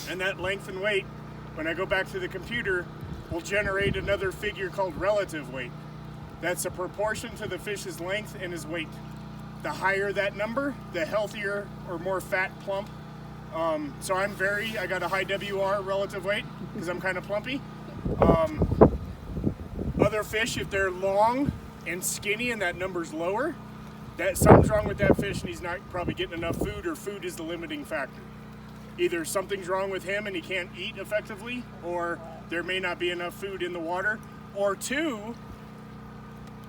And that length and weight, when I go back to the computer, will generate another figure called relative weight. That's a proportion to the fish's length and his weight. The higher that number, the healthier or more fat plump. So I got a high WR relative weight because I'm kind of plumpy. Other fish, if they're long and skinny and that number's lower, that something's wrong with that fish and he's not probably getting enough food, or food is the limiting factor. Either something's wrong with him and he can't eat effectively, or there may not be enough food in the water, or two,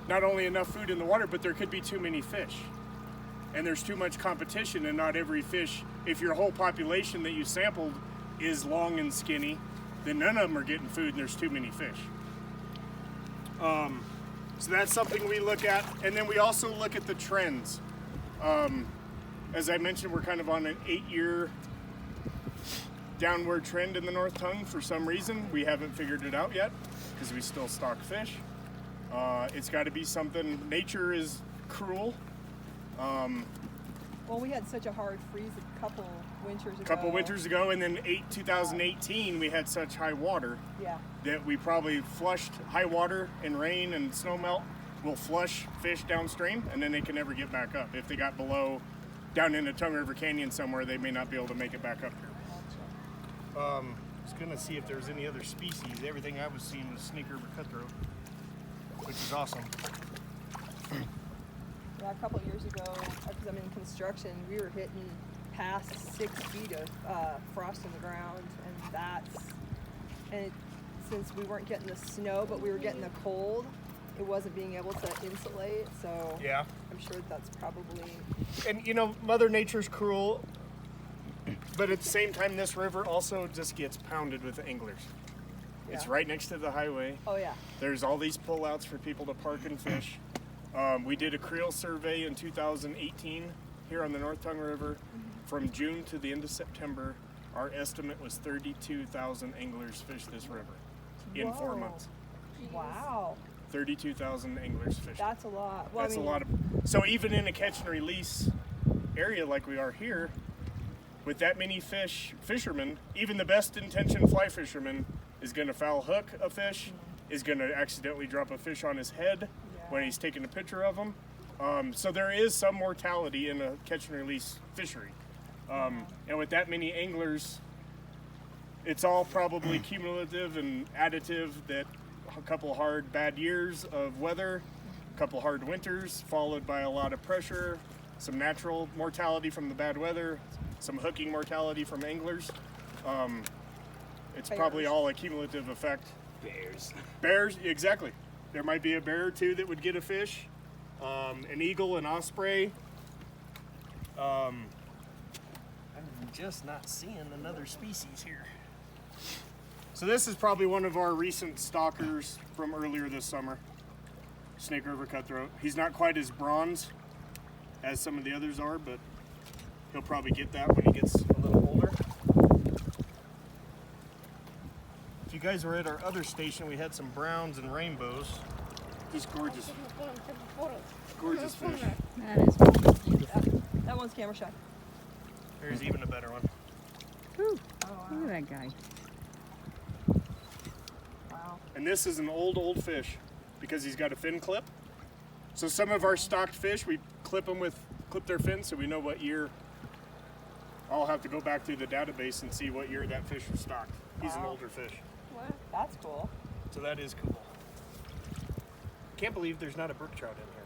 not only enough food in the water, but there could be too many fish. And there's too much competition, and not every fish, if your whole population that you sampled is long and skinny, then none of them are getting food and there's too many fish. So that's something we look at, and then we also look at the trends. As I mentioned, we're kind of on an 8-year downward trend in the North Tongue for some reason. We haven't figured it out yet because we still stock fish. It's got to be something. Nature is cruel. Well, we had such a hard freeze a couple winters ago, and then 2018 we had such high water that we probably flushed. High water and rain and snow melt will flush fish downstream, and then they can never get back up. If they got below, down in the Tongue River Canyon somewhere, they may not be able to make it back up here. I was gonna see if there's any other species. Everything I was seeing was snake river cutthroat, which is awesome. Yeah, a couple years ago, because I'm in construction, we were hitting past 6 feet of frost in the ground, and since we weren't getting the snow, but we were getting the cold, it wasn't being able to insulate. So yeah, I'm sure that's probably. And you know, Mother Nature's cruel, but at the same time, this river also just gets pounded with anglers. Yeah. It's right next to the highway. Oh yeah. There's all these pullouts for people to park and fish. We did a creel survey in 2018 here on the North Tongue River. From June to the end of September, our estimate was 32,000 anglers fished this river in 4 months. Wow. 32,000 anglers fished. That's a lot. Well, that's a lot of. So even in a catch and release area like we are here, with that many fishermen, even the best intentioned fly fisherman is going to foul hook a fish, is going to accidentally drop a fish on his head when he's taking a picture of them. So there is some mortality in a catch and release fishery. And with that many anglers, it's all probably cumulative and additive that a couple hard bad years of weather, a couple hard winters, followed by a lot of pressure, some natural mortality from the bad weather, some hooking mortality from anglers. It's probably all a cumulative effect. Bears, exactly. There might be a bear or two that would get a fish, an eagle, an osprey. I'm just not seeing another species here. So this is probably one of our recent stalkers from earlier this summer. Snake River cutthroat. He's not quite as bronze as some of the others are, but he'll probably get that when he gets a little older. If you guys were at our other station, we had some browns and rainbows. Just gorgeous. Gorgeous fish. That is beautiful. That one's camera shy. Here's even a better one. Ooh, look at that guy. Wow. And this is an old fish because he's got a fin clip. So some of our stocked fish, we clip their fins so we know what year. I'll have to go back through the database and see what year that fish was stocked. He's an older fish. What? That's cool. So that is cool. Can't believe there's not a brook trout in here.